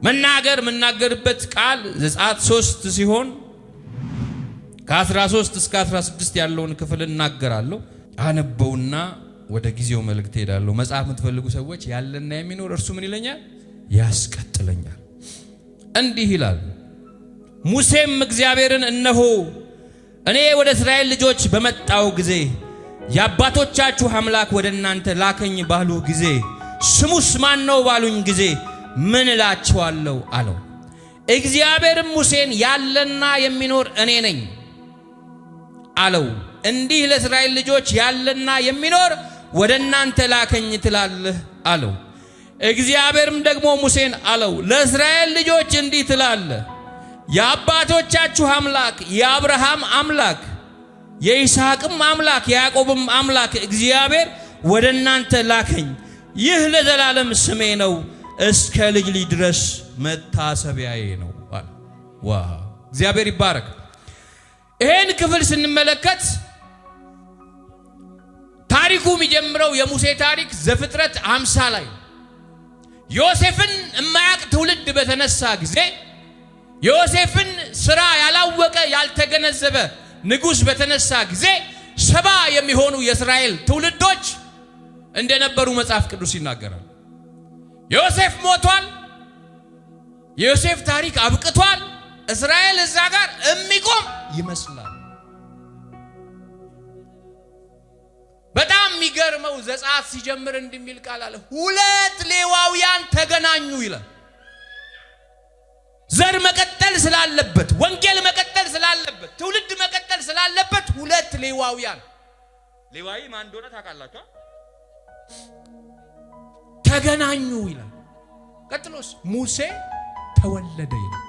መናገርበት ቃል ዘጸአት 3 ሲሆን ከ13 እስከ 16 ያለውን ክፍል እናገራለሁ። አነበውና ወደ ጊዜው መልእክት ሄዳለሁ። መጽሐፍ የምትፈልጉ ሰዎች ያለና የሚኖር እርሱ ምን ይለኛል? ያስቀጥለኛል። እንዲህ ይላል። ሙሴም እግዚአብሔርን እነሆ እኔ ወደ እስራኤል ልጆች በመጣው ጊዜ የአባቶቻችሁ አምላክ ወደ እናንተ ላከኝ ባሉ ጊዜ ስሙስ ማን ነው ባሉኝ ጊዜ ምን እላችኋለሁ አለው። እግዚአብሔርም ሙሴን ያለና የሚኖር እኔ ነኝ አለው። እንዲህ ለእስራኤል ልጆች ያለና የሚኖር ወደ እናንተ ላከኝ ትላለህ አለው። እግዚአብሔርም ደግሞ ሙሴን አለው፣ ለእስራኤል ልጆች እንዲህ ትላለህ፣ የአባቶቻችሁ አምላክ የአብርሃም አምላክ የይስሐቅም አምላክ የያዕቆብም አምላክ እግዚአብሔር ወደ እናንተ ላከኝ። ይህ ለዘላለም ስሜ ነው፣ እስከ ልጅ ልጅ ድረስ መታሰቢያዬ ነው። ዋው! እግዚአብሔር ይባረክ። ይሄን ክፍል ስንመለከት ታሪኩ የሚጀምረው የሙሴ ታሪክ ዘፍጥረት 50 ላይ ዮሴፍን የማያውቅ ትውልድ በተነሳ ጊዜ ዮሴፍን ስራ ያላወቀ ያልተገነዘበ ንጉስ በተነሳ ጊዜ 70 የሚሆኑ የእስራኤል ትውልዶች እንደነበሩ መጽሐፍ ቅዱስ ይናገራል። ዮሴፍ ሞቷል። የዮሴፍ ታሪክ አብቅቷል። እስራኤል እዛ ጋር የሚቆም ይመስላል። በጣም የሚገርመው ዘጸአት ሲጀምር እንደሚል ቃል አለ፣ 2 ሌዋውያን ተገናኙ ይላል። ዘር መቀጠል ስላለበት፣ ወንጌል መቀጠል ስላለበት፣ ትውልድ መቀጠል ስላለበት 2 ሌዋውያን። ሌዋዊ ማን እንደሆነ ታውቃላችሁ? ተገናኙ ይላል። ቀጥሎስ ሙሴ ተወለደ ይላል።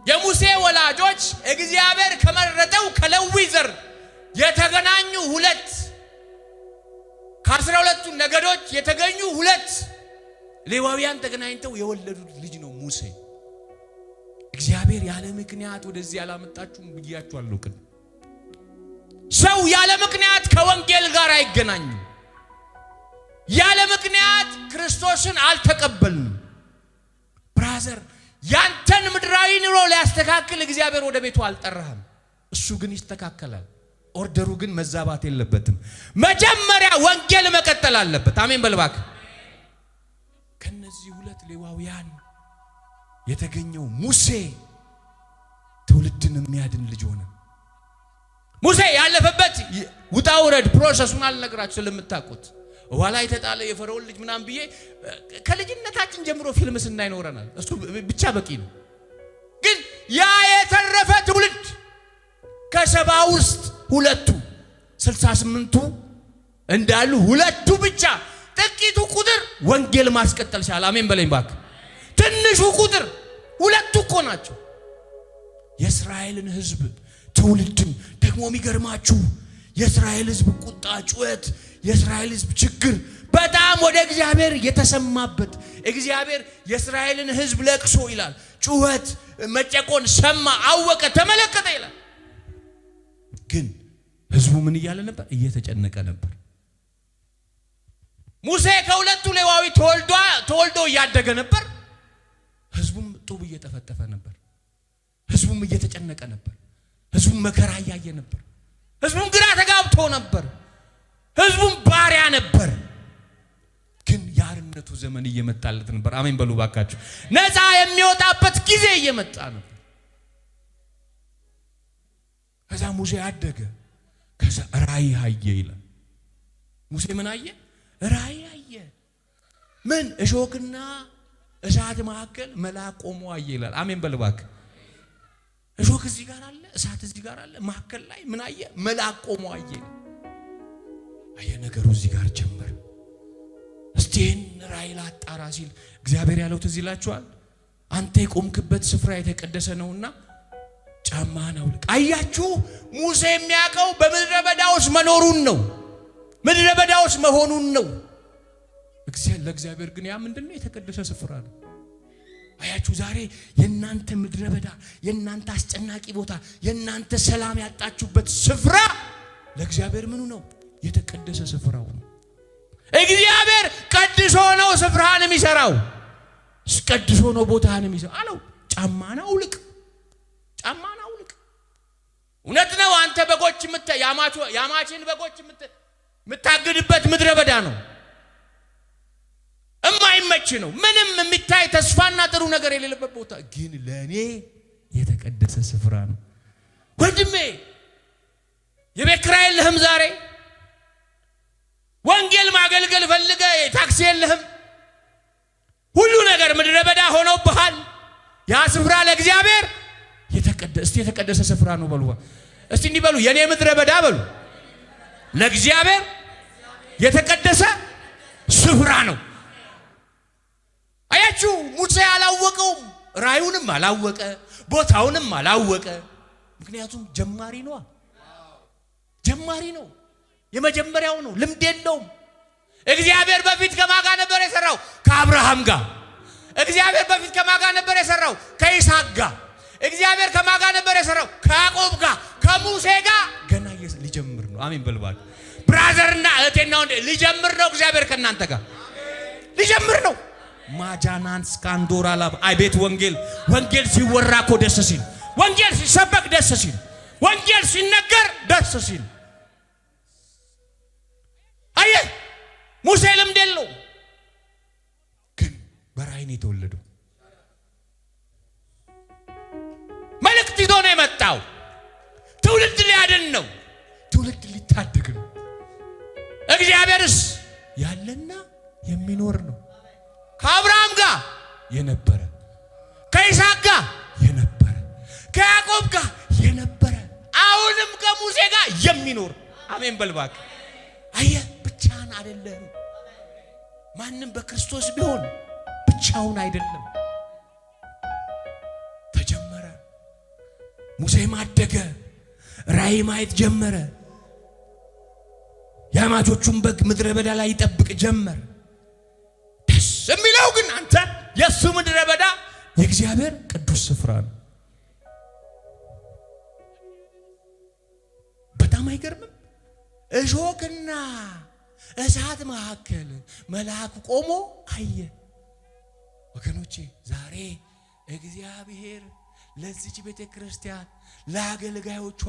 የሙሴ ወላጆች እግዚአብሔር ከመረጠው ከሌዊ ዘር የተገናኙ 2 ከ12ቱ ነገዶች የተገኙ 2 ሌዋውያን ተገናኝተው የወለዱት ልጅ ነው ሙሴ። እግዚአብሔር ያለ ምክንያት ወደዚህ ያላመጣችሁም ብያችኋለሁ። ግን ሰው ያለ ምክንያት ከወንጌል ጋር አይገናኝም። ያለ ምክንያት ክርስቶስን አልተቀበልንም። ብራዘር፣ ያንተን ምድራዊ ኑሮ ሊያስተካክል እግዚአብሔር ወደ ቤቱ አልጠራህም። እሱ ግን ይስተካከላል። ኦርደሩ ግን መዛባት የለበትም። መጀመሪያ ወንጌል መቀጠል አለበት። አሜን በልባክ። ከነዚህ 2 ሌዋውያን የተገኘው ሙሴ ትውልድን የሚያድን ልጅ ሆነ። ሙሴ ያለፈበት ውጣ ውረድ ፕሮሰሱን አልነግራችሁ ስለምታውቁት ኋላ የተጣለ የፈርዖን ልጅ ምናምን ብዬ ከልጅነታችን ጀምሮ ፊልም ስናይ ኖረናል። እሱ ብቻ በቂ ነው። ግን ያ የተረፈ ትውልድ ከ70 ውስጥ 2ቱ 68ቱ እንዳሉ 2ቱ ብቻ ጥቂቱ ቁጥር ወንጌል ማስቀጠል ቻለ። አሜን በለኝ ባክ። ትንሹ ቁጥር 2ቱ እኮ ናቸው። የእስራኤልን ሕዝብ ትውልድን ደግሞ የሚገርማችሁ የእስራኤል ሕዝብ ቁጣ፣ ጩኸት፣ የእስራኤል ሕዝብ ችግር በጣም ወደ እግዚአብሔር የተሰማበት እግዚአብሔር የእስራኤልን ሕዝብ ለቅሶ ይላል ጩኸት፣ መጨቆን ሰማ፣ አወቀ፣ ተመለከተ ይላል። ግን ሕዝቡ ምን እያለ ነበር? እየተጨነቀ ነበር። ሙሴ ከ2ቱ ሌዋዊ ተወልዶ እያደገ ነበር። ሕዝቡም ጡብ እየተፈተፈ ነበር። ሕዝቡም እየተጨነቀ ነበር። ሕዝቡም መከራ እያየ ነበር። ሕዝቡም ግራ ተጋብቶ ነበር። ሕዝቡም ባሪያ ነበር። ግን የአርነቱ ዘመን እየመጣለት ነበር። አሜን በሉ ባካችሁ። ነፃ የሚወጣበት ጊዜ እየመጣ ነበር። ከዛ ሙሴ አደገ። ከዛ ራእይ አየ ይላል። ሙሴ ምን አየ? ራእይ አየ። ምን? እሾክና እሳት መካከል መልአክ ቆሞ አየ ይላል። አሜን በል ባክ። እሾክ እዚህ ጋር አለ፣ እሳት እዚህ ጋር አለ። መካከል ላይ ምን አየ? መልአክ ቆሞ አየ። አየ ነገሩ እዚህ ጋር ጀመረ። እስቲ ራእይ ላጣራ ሲል እግዚአብሔር ያለው ትዝ ይላችኋል። አንተ የቆምክበት ስፍራ የተቀደሰ ነውና ጫማህን አውልቅ። አያችሁ፣ ሙሴ የሚያውቀው በምድረ በዳ ውስጥ መኖሩን ነው። ምድረ በዳ ውስጥ መሆኑን ነው። ለእግዚአብሔር ግን ያ ምንድነው? የተቀደሰ ስፍራ ነው። አያችሁ፣ ዛሬ የናንተ ምድረ በዳ፣ የናንተ አስጨናቂ ቦታ፣ የናንተ ሰላም ያጣችሁበት ስፍራ ለእግዚአብሔር ምኑ ነው? የተቀደሰ ስፍራው ነው። እግዚአብሔር ቀድሶ ነው ስፍራን የሚሰራው። አስቀድሶ ነው ቦታህን የሚይዘው አለው። ጫማን አውልቅ፣ ጫማን አውልቅ። እውነት ነው። አንተ በጎች ያማችን በጎች የምታግድበት ምድረ በዳ ነው። እማይመች ነው። ምንም የሚታይ ተስፋና ጥሩ ነገር የሌለበት ቦታ፣ ግን ለኔ የተቀደሰ ስፍራ ነው። ወንድሜ የቤት ኪራይ የለህም ዛሬ? ወንጌል ማገልገል ፈልገ ታክሲ የለህም? ሁሉ ነገር ምድረ በዳ ሆኖብሃል። ያ ስፍራ ለእግዚአብሔር የተቀደሰ ስፍራ ነው በሉ። እስቲ እንዲህ በሉ፣ የኔ ምድረ በዳ በሉ ለእግዚአብሔር የተቀደሰ ስፍራ ነው። አያችሁ፣ ሙሴ አላወቀውም፣ ራዩንም አላወቀ፣ ቦታውንም አላወቀ። ምክንያቱም ጀማሪ ነው። ጀማሪ ነው። የመጀመሪያው ነው። ልምድ የለውም። እግዚአብሔር በፊት ከማን ጋር ነበር የሰራው? ከአብርሃም ጋር። እግዚአብሔር በፊት ከማን ጋር ነበር የሰራው? ከይስሐቅ ጋር። እግዚአብሔር ከማን ጋር ነበር የሰራው? ከያዕቆብ ጋር። ከሙሴ ጋር ገና ሊጀምር ነው። አሜን በልባል። ብራዘርና እህቴና ወንድ ሊጀምር ነው። እግዚአብሔር ከናንተ ጋር ሊጀምር ነው። ማጃናን ስካንዶራ ላብ አይቤት ወንጌል ሲወራ እኮ ደስ ሲል፣ ወንጌል ሲሰበክ ደስ ሲል፣ ወንጌል ሲነገር ደስ ሲል። አየ ሙሴ ልምድ የለውም፣ ግን በራእይ ነው የተወለደው። መልእክት ይዞ ነው የመጣው። ትውልድ ሊያድን ነው። ትውልድ ሊታደግ ነው። እግዚአብሔርስ ያለና የሚኖር ነው። ከአብርሃም ጋር የነበረ፣ ከይስሐቅ ጋር የነበረ፣ ከያዕቆብ ጋር የነበረ፣ አሁንም ከሙሴ ጋር የሚኖር። አሜን በልባክ። አየህ ብቻህን አይደለም። ማንም በክርስቶስ ቢሆን ብቻውን አይደለም። ተጀመረ። ሙሴ ማደገ፣ ራእይ ማየት ጀመረ። የአማቾቹን በግ ምድረ በዳ ላይ ይጠብቅ ጀመር። ደስ የሚለው ግን አንተ የእሱ ምድረ በዳ የእግዚአብሔር ቅዱስ ስፍራ ነው። በጣም አይገርምም? እሾህና እሳት መካከል መልአክ ቆሞ አየ። ወገኖቼ ዛሬ እግዚአብሔር ለዚች ቤተ ክርስቲያን፣ ለአገልጋዮቿ፣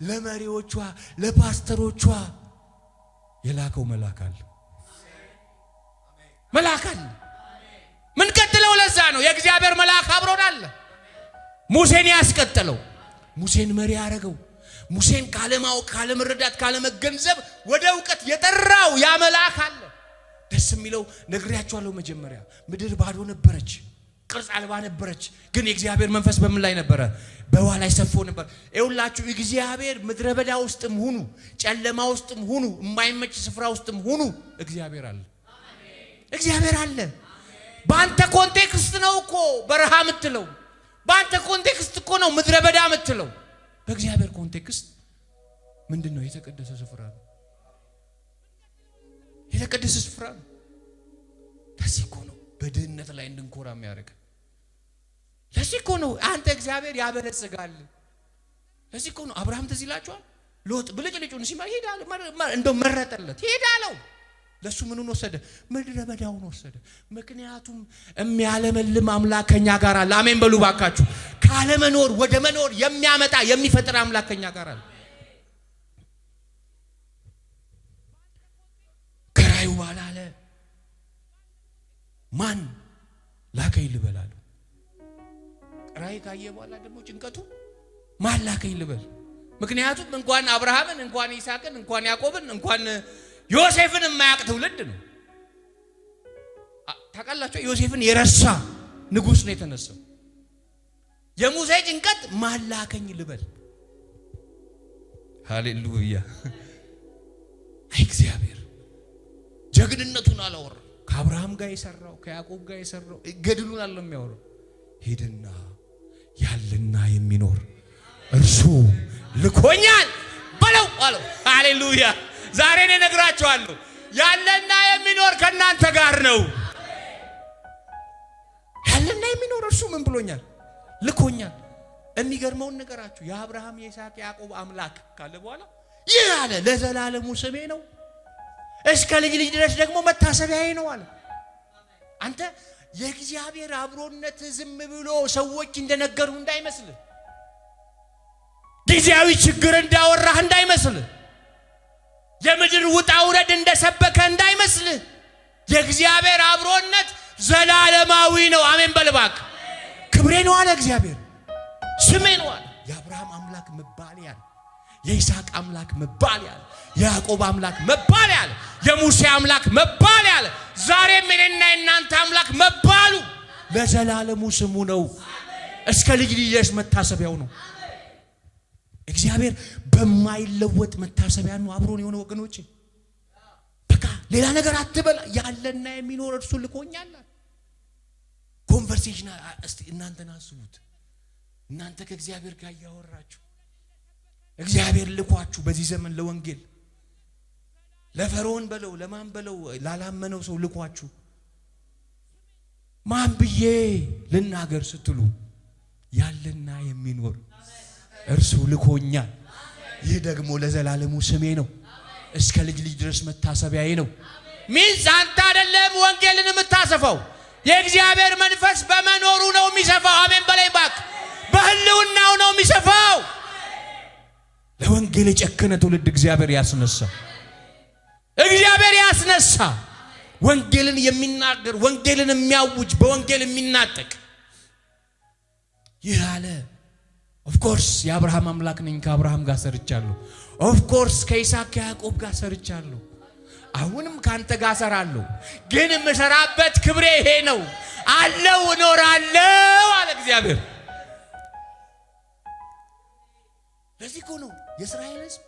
ለመሪዎቿ፣ ለፓስተሮቿ የላከው መልአክ አለ። መልአክ አለ። ምን ቀጥለው? ለዛ ነው የእግዚአብሔር መልአክ አብሮን አለ። ሙሴን ያስቀጠለው፣ ሙሴን መሪ ያደረገው፣ ሙሴን ካለማወቅ፣ ካለመረዳት፣ ካለመገንዘብ ወደ ዕውቀት የጠራው ያ መልአክ አለ። ደስ የሚለው ነግሬያችኋለሁ። መጀመሪያ ምድር ባዶ ነበረች፣ ቅርጽ አልባ ነበረች። ግን የእግዚአብሔር መንፈስ በምን ላይ ነበረ? በውሃ ላይ ሰፎ ነበር። ይኸውላችሁ እግዚአብሔር ምድረ በዳ ውስጥም ሁኑ፣ ጨለማ ውስጥም ሁኑ፣ የማይመች ስፍራ ውስጥም ሁኑ፣ እግዚአብሔር አለ። እግዚአብሔር አለ። በአንተ ኮንቴክስት ነው እኮ በረሃ የምትለው፣ በአንተ ኮንቴክስት እኮ ነው ምድረ በዳ የምትለው። በእግዚአብሔር ኮንቴክስት ምንድን ነው? የተቀደሰ ስፍራ ነው። የተቀደሰ ስፍራ ነው። ለዚህ እኮ ነው በድህነት ላይ እንድንኮራ የሚያደርግ። ለዚህ እኮ ነው አንተ እግዚአብሔር ያበለጽጋል። ለዚህ እኮ ነው አብርሃም ትዝ ይላችኋል። ሎጥ ብልጭልጩን ሲመር ሄዳል፣ እንደው መረጠለት ሄዳለው። ለሱ ምኑን ወሰደ? ምድረ በዳውን ወሰደ። ምክንያቱም የሚያለመልም አምላክ ከኛ ጋር አለ። አሜን በሉ ባካችሁ። ካለመኖር ወደ መኖር የሚያመጣ የሚፈጥር አምላክ ከኛ ጋር አለ። ከራዩ ባላለ ማን ላከኝ ልበላሉ። ራይ ካየ በኋላ ደግሞ ጭንቀቱ ማን ላከኝ ልበል። ምክንያቱም እንኳን አብርሃምን፣ እንኳን ይስሐቅን፣ እንኳን ያዕቆብን፣ እንኳን ዮሴፍን የማያውቅ ትውልድ ነው። ታውቃላችሁ፣ ዮሴፍን የረሳ ንጉሥ ነው የተነሳው። የሙሴ ጭንቀት ማን ላከኝ ልበል። ሃሌሉያ! እግዚአብሔር ጀግንነቱን አላወራ። ከአብርሃም ጋር የሰራው፣ ከያዕቆብ ጋር የሰራው ገድሉን አለ የሚያወራው። ሄድና ያለና የሚኖር እርሱ ልኮኛል በለው አለው። ሃሌሉያ! ዛሬ እኔ ነግራችኋለሁ፣ ያለና የሚኖር ከናንተ ጋር ነው። ያለና የሚኖር እርሱ ምን ብሎኛል? ልኮኛል። የሚገርመውን ነገራችሁ፣ የአብርሃም የይስሐቅ ያዕቆብ አምላክ ካለ በኋላ ይህ አለ ለዘላለሙ ስሜ ነው፣ እስከ ልጅ ልጅ ድረስ ደግሞ መታሰቢያዬ ነው አለ። አንተ የእግዚአብሔር አብሮነት ዝም ብሎ ሰዎች እንደነገሩ እንዳይመስል፣ ጊዜያዊ ችግር እንዳወራህ እንዳይመስል፣ የምድር ውጣ ውረድ እንደሰበከ እንዳይመስል። የእግዚአብሔር አብሮነት ዘላለማዊ ነው። አሜን በልባክ። ክብሬ ነው አለ እግዚአብሔር፣ ስሜ ነው አለ። የአብርሃም አምላክ መባል ያለ፣ የይስሐቅ አምላክ መባል ያለ፣ የያዕቆብ አምላክ መባል ያለ፣ የሙሴ አምላክ መባል ያለ፣ ዛሬም እኔና እናንተ አምላክ መባሉ ለዘላለሙ ስሙ ነው። እስከ ልጅ ልጅ መታሰቢያው ነው። እግዚአብሔር በማይለወጥ መታሰቢያ ነው አብሮን የሆነ ወገኖች። በቃ ሌላ ነገር አትበላ፣ ያለና የሚኖር እርሱ ልኮኛል። ኮንቨርሴሽን እስቲ እናንተን አስቡት። እናንተ ከእግዚአብሔር ጋር ያወራችሁ፣ እግዚአብሔር ልኳችሁ በዚህ ዘመን ለወንጌል ለፈርዖን በለው ለማን በለው ላላመነው ሰው ልኳችሁ ማን ብዬ ልናገር ስትሉ ያለና የሚኖር እርሱ ልኮኛል። ይህ ደግሞ ለዘላለሙ ስሜ ነው፣ እስከ ልጅ ልጅ ድረስ መታሰቢያዬ ነው። ሚንስ አንተ አይደለም ወንጌልን የምታሰፋው፣ የእግዚአብሔር መንፈስ በመኖሩ ነው የሚሰፋው። አሜን በላይ ባክ። በህልውናው ነው የሚሰፋው። ለወንጌል የጨከነ ትውልድ እግዚአብሔር ያስነሳ፣ እግዚአብሔር ያስነሳ። ወንጌልን የሚናገር፣ ወንጌልን የሚያውጅ፣ በወንጌል የሚናጠቅ ይህ አለ። ኦፍ ኮርስ የአብርሃም አምላክ ነኝ፣ ከአብርሃም ጋር ሰርቻለሁ። ኦፍ ኮርስ ከይስሐቅ ከያዕቆብ ጋር ሰርቻለሁ። አሁንም ካንተ ጋር ሰራለሁ። ግን የምሰራበት ክብሬ ይሄ ነው። አለው እኖራለሁ አለ እግዚአብሔር። ለዚህ እኮ ነው የእስራኤል ሕዝብ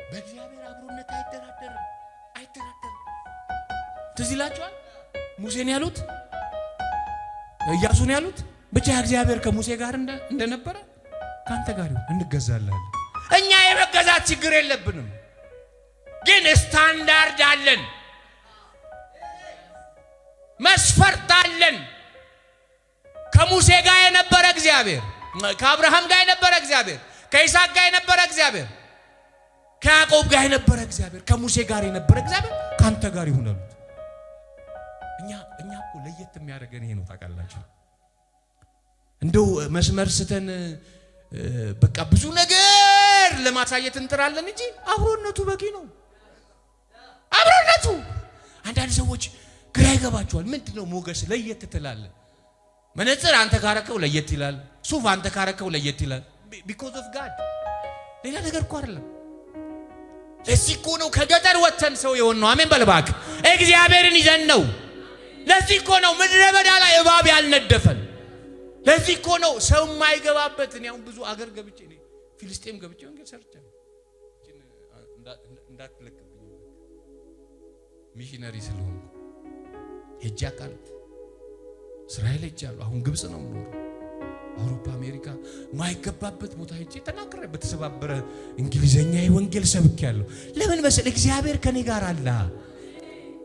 በእግዚአብሔር አብሮነት አይደራደርም። ትዝ ይላችኋል ሙሴን ያሉት፣ ኢያሱን ያሉት፣ ብቻ እግዚአብሔር ከሙሴ ጋር እንደነበረ ካንተ ጋር እንገዛለን። እኛ የመገዛት ችግር የለብንም፣ ግን ስታንዳርድ አለን፣ መስፈርት አለን። ከሙሴ ጋር የነበረ እግዚአብሔር፣ ከአብርሃም ጋር የነበረ እግዚአብሔር፣ ከይስሐቅ ጋር የነበረ እግዚአብሔር፣ ከያዕቆብ ጋር የነበረ እግዚአብሔር፣ ከሙሴ ጋር የነበረ እግዚአብሔር ካንተ ጋር ይሁን አሉት። እኛ እኮ ለየት የሚያደርገን ይሄ ነው ታውቃላችሁ። እንደው መስመር ስተን በቃ ብዙ ነገር ለማሳየት እንጥራለን እንጂ አብሮነቱ በቂ ነው። አብሮነቱ አንዳንድ ሰዎች ግራ ይገባቸዋል። ምንድነው ሞገስ ለየት ትላለህ? መነጽር አንተ ካረከው ለየት ይላል፣ ሱፍ አንተ ካረከው ለየት ይላል። because of God ሌላ ነገር እኮ አይደለም። ለዚህ እኮ ነው ከገጠር ወተን ሰው የሆነው። አሜን በልባክ። እግዚአብሔርን ይዘን ነው። ለዚህ እኮ ነው ምድረ በዳ ላይ እባብ ያልነደፈን። ለዚህ እኮ ነው ሰው የማይገባበት። እኔ አሁን ብዙ አገር ገብቼ ነኝ፣ ፊልስጤም ገብቼ ወንጌል ሰርቻለሁ። እንዳትለቅብኝ ሚሽነሪ ስለሆንኩ ሄጄ አውቃለሁ። እስራኤል ሄጃለሁ። አሁን ግብጽ ነው የምኖረው። አውሮፓ፣ አሜሪካ ማይገባበት ቦታ ሄጄ ተናግሬ በተሰባበረ እንግሊዘኛ ወንጌል ሰብኬያለሁ። ለምን መሰለህ? እግዚአብሔር ከኔ ጋር አለ።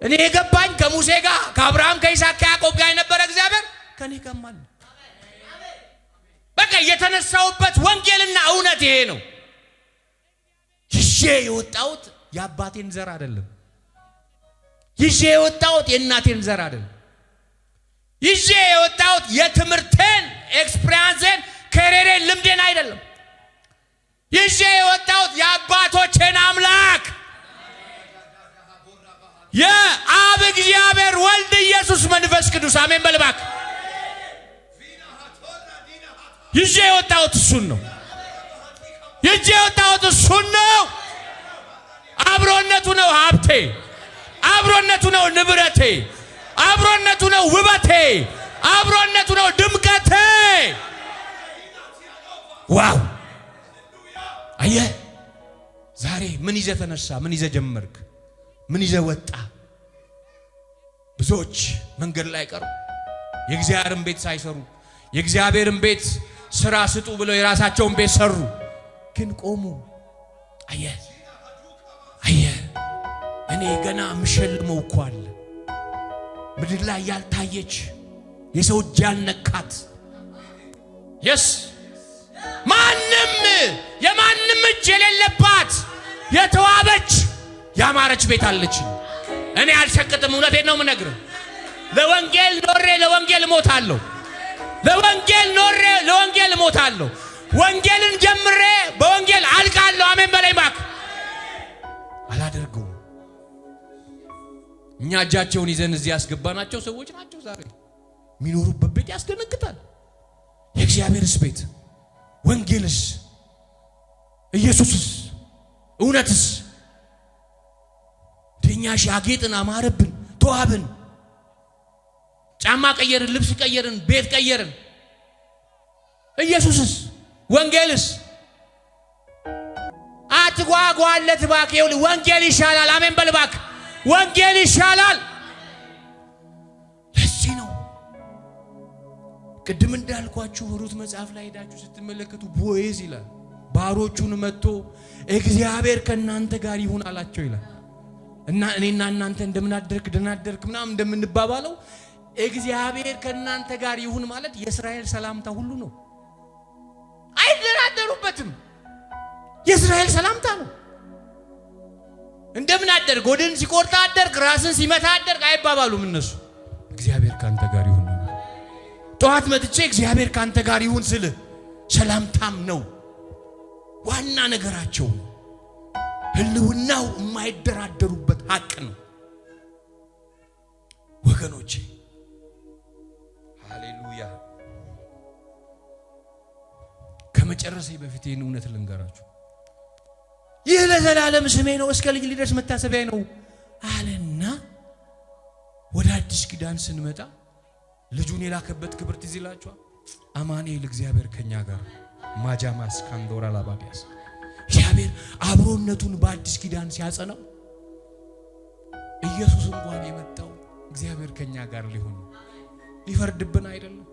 እኔ የገባኝ ከሙሴ ጋር ከአብርሃም ከይስሐቅ ከያዕቆብ ጋር የነበረ እግዚአብሔር ከኔ ጋር አለ። በቃ የተነሳውበት ወንጌልና እውነት ይሄ ነው። ይዤ የወጣሁት የአባቴን ዘር አይደለም። ይዤ የወጣሁት የእናቴን ዘር አይደለም። ይዤ የወጣሁት የትምህርቴን ኤክስፒሪያንስን ከሬሬን ልምዴን አይደለም። ይዤ የወጣሁት የአባቶቼን አምላክ የአብ እግዚአብሔር ወልድ ኢየሱስ መንፈስ ቅዱስ አሜን በልባክ። ይዤ የወጣሁት እሱን ነው። ይዤ የወጣሁት እሱን ነው። አብሮነቱ ነው ሀብቴ፣ አብሮነቱ ነው ንብረቴ፣ አብሮነቱ ነው ውበቴ፣ አብሮነቱ ነው ድምቀቴ። ዋው! አየህ ዛሬ ምን ይዘህ ተነሳ? ምን ይዘህ ጀመርክ? ምን ይዘህ ወጣ? ብዙዎች መንገድ ላይ ቀሩ፣ የእግዚአብሔርን ቤት ሳይሰሩ። የእግዚአብሔርን ቤት ስራ ስጡ ብለው የራሳቸውን ቤት ሰሩ፣ ግን ቆሙ። አየህ እኔ ገና ምሸልመው እኮ አለ ምድር ላይ ያልታየች የሰው እጅ ያልነካት የስ ማንም የማንም እጅ የሌለባት የተዋበች ያማረች ቤት አለች። እኔ አልሸቅጥም፣ እውነቴን ነው የምነግርህ። ለወንጌል ኖሬ ለወንጌል ሞታለሁ። ለወንጌል ኖሬ ለወንጌል ሞታለሁ። ወንጌልን ጀምሬ በወንጌል አልቃለሁ። አሜን በላይ ባክ። አላደርገውም። እኛ እጃቸውን ይዘን እዚህ ያስገባናቸው ሰዎች ናቸው። ዛሬ የሚኖሩበት ቤት ያስደነግጣል። የእግዚአብሔርስ ቤት ወንጌልስ ኢየሱስስ እውነትስ ደኛሽ ያጌጥን አማረብን ተዋብን ጫማ ቀየርን ልብስ ቀየርን ቤት ቀየርን ኢየሱስስ ወንጌልስ አትጓጓለት ባክ ይሁን ወንጌል ይሻላል አሜን በልባክ ወንጌል ይሻላል ለዚህ ነው ቅድም እንዳልኳችሁ ሩት መጽሐፍ ላይ ሄዳችሁ ስትመለከቱ ቦዔዝ ይላል ባሮቹን መጥቶ እግዚአብሔር ከናንተ ጋር ይሁን አላቸው ይላል እና እኔና እናንተ እንደምናደርክ ደናደርክ ምናም እንደምንባባለው እግዚአብሔር ከናንተ ጋር ይሁን ማለት የእስራኤል ሰላምታ ሁሉ ነው አይደራደሩበትም የእስራኤል ሰላምታ ነው እንደምናደርክ ወደን ሲቆርጣ አደርክ ራስን ሲመታ አደርክ አይባባሉም እነሱ እግዚአብሔር ካንተ ጋር ይሁን ጧት መጥቼ እግዚአብሔር ካንተ ጋር ይሁን ስለ ሰላምታም ነው ዋና ነገራቸው ህልውናው የማይደራደሩበት ሐቅ ነው ወገኖቼ ሃሌሉያ ከመጨረሴ በፊት ይህን እውነት ልንገራችሁ ይህ ለዘላለም ስሜ ነው እስከ ልጅ ሊደርስ መታሰቢያ ነው አለና ወደ አዲስ ኪዳን ስንመጣ ልጁን የላከበት ክብር ትዝ ይላችኋል አማኑኤል እግዚአብሔር ከኛ ጋር ማጃማስ ካንዶራ ላባዲያስ እግዚአብሔር አብሮነቱን በአዲስ ኪዳን ሲያጸናው ኢየሱስ እንኳን የመጣው እግዚአብሔር ከኛ ጋር ሊሆን ሊፈርድብን አይደለም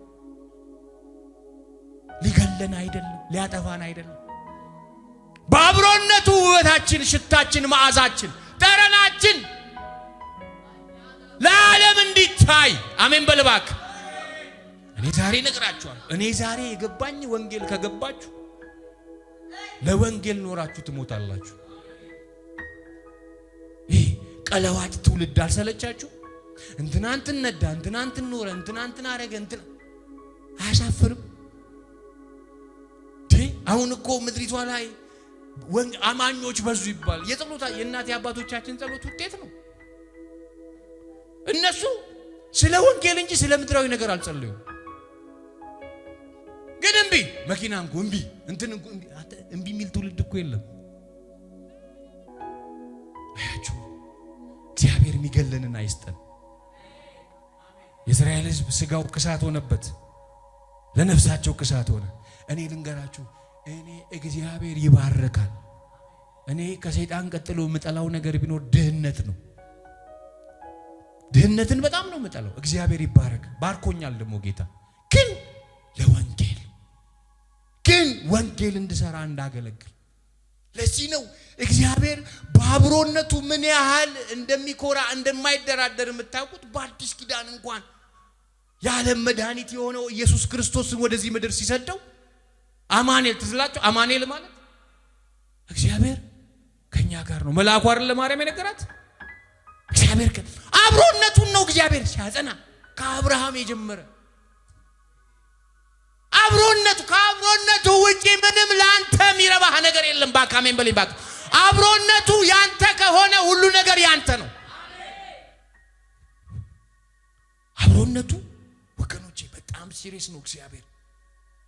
ሊገለን አይደለም ሊያጠፋን አይደለም በአብሮነቱ ውበታችን ሽታችን መዓዛችን ጠረናችን ለዓለም እንዲታይ አሜን በልባክ እኔ ዛሬ ነግራችኋለሁ እኔ ዛሬ የገባኝ ወንጌል ከገባችሁ ለወንጌል ኖራችሁ ትሞታላችሁ ይሄ ቀለዋጭ ትውልድ አልሰለቻችሁ እንትናንትን ነዳ እንትናንትን ኖረ እንትናንትን አረገ እንትና አያሳፍርም አሁን እኮ ምድሪቷ ላይ አማኞች በዙ ይባል የጸሎታ የእናት አባቶቻችን ጸሎት ውጤት ነው እነሱ ስለ ወንጌል እንጂ ስለ ምድራዊ ነገር አልጸለዩም ግን እምቢ መኪና እንኳን እምቢ እንትን እምቢ ሚል ትውልድ እኮ የለም አያችሁ እግዚአብሔር የሚገለንን አይስጠን የእስራኤል ሕዝብ ስጋው ክሳት ሆነበት ለነፍሳቸው ክሳት ሆነ እኔ ልንገራችሁ እኔ እግዚአብሔር ይባረካል እኔ ከሰይጣን ቀጥሎ የምጠላው ነገር ቢኖር ድህነት ነው ድህነትን በጣም ነው የምጠላው እግዚአብሔር ይባረክ ባርኮኛል ደግሞ ጌታ ግን ለወንጌል ግን ወንጌል እንድሰራ እንዳገለግል ለዚህ ነው እግዚአብሔር በአብሮነቱ ምን ያህል እንደሚኮራ እንደማይደራደር የምታውቁት በአዲስ ኪዳን እንኳን የዓለም መድኃኒት የሆነው ኢየሱስ ክርስቶስን ወደዚህ ምድር ሲሰደው አማኑኤል ትዝላችሁ አማኑኤል ማለት እግዚአብሔር ከኛ ጋር ነው መልአኩ አይደል ለማርያም የነገራት እግዚአብሔር አብሮነቱን ነው እግዚአብሔር ሲያጸና ከአብርሃም የጀመረ አብሮነቱ ከአብሮነቱ ውጪ ምንም ላንተ የሚረባህ ነገር የለም ባካሜን በላይ ባክ አብሮነቱ ያንተ ከሆነ ሁሉ ነገር ያንተ ነው አብሮነቱ ወገኖቼ በጣም ሲሪየስ ነው እግዚአብሔር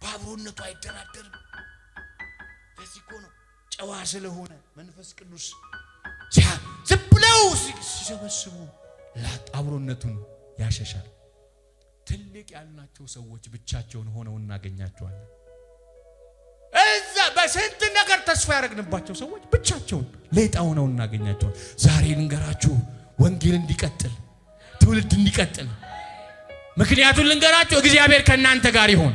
በአብሮነቱ አይደራደርም ለዚህ እኮ ነው ጨዋ ስለሆነ መንፈስ ቅዱስ ዝብለው ሲሰበስቡ አብሮነቱን ያሸሻል ትልቅ ያልናቸው ሰዎች ብቻቸውን ሆነው እናገኛቸዋለን እዛ በስንት ነገር ተስፋ ያደረግንባቸው ሰዎች ብቻቸውን ሌጣው ነው እናገኛቸዋለን ዛሬ ልንገራችሁ ወንጌል እንዲቀጥል ትውልድ እንዲቀጥል ምክንያቱም ልንገራችሁ እግዚአብሔር ከናንተ ጋር ይሁን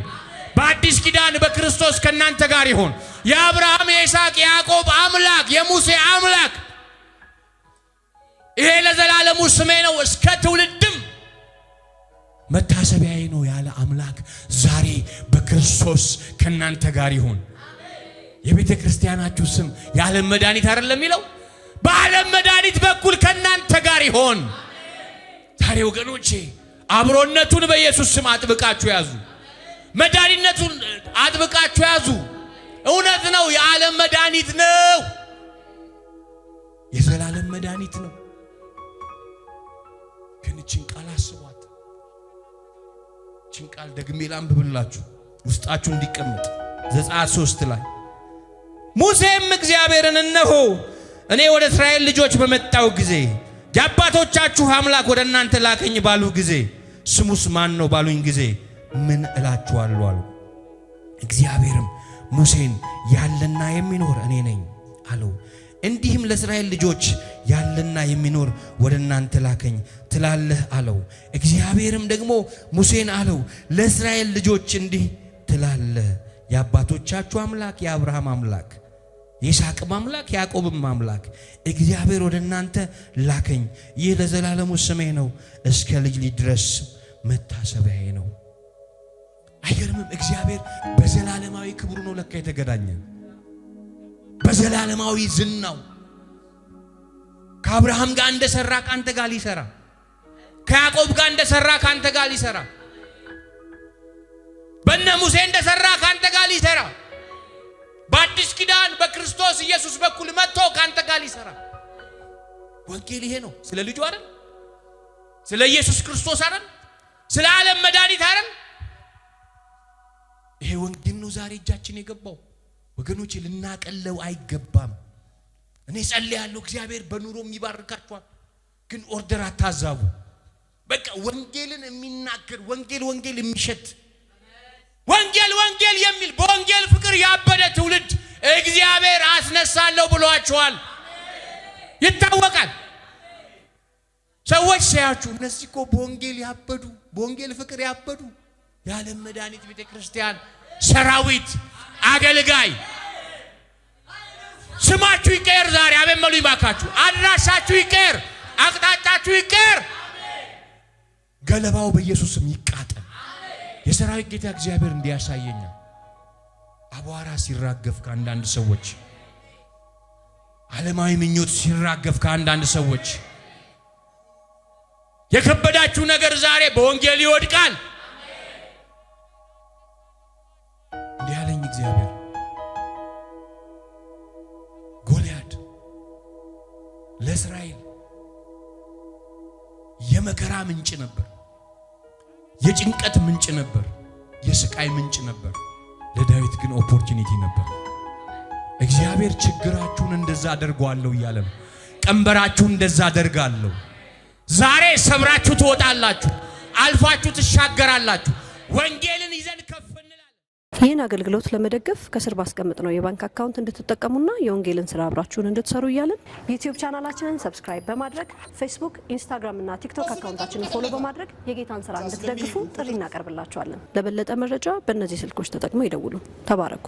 በአዲስ ኪዳን በክርስቶስ ከናንተ ጋር ይሁን የአብርሃም የይስሐቅ ያዕቆብ አምላክ የሙሴ አምላክ ይሄ ለዘላለሙ ስሜ ነው እስከ ትውልድም መታሰቢያዬ ነው ያለ አምላክ ዛሬ በክርስቶስ ከናንተ ጋር ይሁን የቤተ ክርስቲያናችሁ ስም የዓለም መድኃኒት አይደለም የሚለው በዓለም መድኃኒት በኩል ከናንተ ጋር ይሁን ዛሬ ወገኖቼ አብሮነቱን በኢየሱስ ስም አጥብቃችሁ ያዙ። መድኃኒነቱን አጥብቃችሁ ያዙ። እውነት ነው፣ የዓለም መድኃኒት ነው፣ የዘላለም መድኃኒት ነው። ግን እቺን ቃል አስቧት። እቺን ቃል ደግሜ ላንብብላችሁ ውስጣችሁ እንዲቀመጥ። ዘጸአት 3 ላይ ሙሴም እግዚአብሔርን እነሆ እኔ ወደ እስራኤል ልጆች በመጣው ጊዜ የአባቶቻችሁ አምላክ ወደ እናንተ ላከኝ ባሉ ጊዜ ስሙስ ማን ነው ባሉኝ ጊዜ ምን እላችኋለሁ አሉ። እግዚአብሔርም ሙሴን ያለና የሚኖር እኔ ነኝ አለው። እንዲህም ለእስራኤል ልጆች ያለና የሚኖር ወደ እናንተ ላከኝ ትላለህ አለው። እግዚአብሔርም ደግሞ ሙሴን አለው ለእስራኤል ልጆች እንዲህ ትላለህ የአባቶቻችሁ አምላክ የአብርሃም አምላክ የይስሐቅም አምላክ የያዕቆብም አምላክ እግዚአብሔር ወደ እናንተ ላከኝ። ይህ ለዘላለሙ ስሜ ነው፣ እስከ ልጅ ልጅ ድረስ መታሰቢያዬ ነው። አይገርምም? እግዚአብሔር በዘላለማዊ ክብሩ ነው ለካ የተገናኘን። በዘላለማዊ ዝናው ከአብርሃም ጋር እንደሰራ ካንተ ጋር ሊሰራ፣ ከያዕቆብ ጋር እንደሰራ ካንተ ጋር ሊሰራ፣ በእነ ሙሴ እንደሰራ ካንተ ጋር ሊሰራ፣ በአዲስ ኪዳን በክርስቶስ ኢየሱስ በኩል መጥቶ ካንተ ጋር ሊሰራ። ወንጌል ይሄ ነው። ስለ ልጁ አይደል? ስለ ኢየሱስ ክርስቶስ አይደል? ስለ ዓለም መድኃኒት አይደል? ይሄ ወንጌል ነው ዛሬ እጃችን የገባው። ወገኖች ልናቀለው አይገባም። እኔ ጸልያለሁ እግዚአብሔር በኑሮም ይባርካችኋል። ግን ኦርደር አታዛቡ። በቃ ወንጌልን የሚናገር ወንጌል የሚሸት ወንጌል የሚል በወንጌል ፍቅር ያበደ ትውልድ እግዚአብሔር አስነሳለሁ ብሏቸዋል። ይታወቃል። ሰዎች ሲያችሁ እነዚህ እኮ በወንጌል ያበዱ፣ በወንጌል ፍቅር ያበዱ የዓለም መድኃኒት ቤተክርስቲያን ሰራዊት አገልጋይ ስማችሁ ይቀየር ዛሬ። አሜን በሉ ይባካችሁ። አድራሻችሁ ይቀየር፣ አቅጣጫችሁ ይቀየር። ገለባው በኢየሱስም ይቃጠል። የሰራዊት ጌታ እግዚአብሔር እንዲያሳየኝ አቧራ ሲራገፍ ከአንዳንድ ሰዎች፣ ዓለማዊ ምኞት ሲራገፍ ከአንዳንድ ሰዎች፣ የከበዳችሁ ነገር ዛሬ በወንጌል ይወድቃል። እንዲህ ያለኝ እግዚአብሔር ጎልያድ ለእስራኤል የመከራ ምንጭ ነበር፣ የጭንቀት ምንጭ ነበር፣ የስቃይ ምንጭ ነበር። ለዳዊት ግን ኦፖርቹኒቲ ነበር። እግዚአብሔር ችግራችሁን እንደዛ አደርጋለሁ እያለ ነው። ቀንበራችሁን እንደዛ አደርጋለሁ። ዛሬ ሰብራችሁ ትወጣላችሁ፣ አልፋችሁ ትሻገራላችሁ። ወንጌልን ይዘን ከፍ እንላለን። ይህን አገልግሎት ለመደገፍ ከስር ባስቀምጥነው የባንክ አካውንት እንድትጠቀሙና የወንጌልን ስራ አብራችሁን እንድትሰሩ እያለን ዩቲዩብ ቻናላችንን ሰብስክራይብ በማድረግ ፌስቡክ፣ ኢንስታግራም እና ቲክቶክ አካውንታችንን ፎሎ በማድረግ የጌታን ስራ እንድትደግፉ ጥሪ እናቀርብላችኋለን። ለበለጠ መረጃ በእነዚህ ስልኮች ተጠቅመው ይደውሉ። ተባረኩ።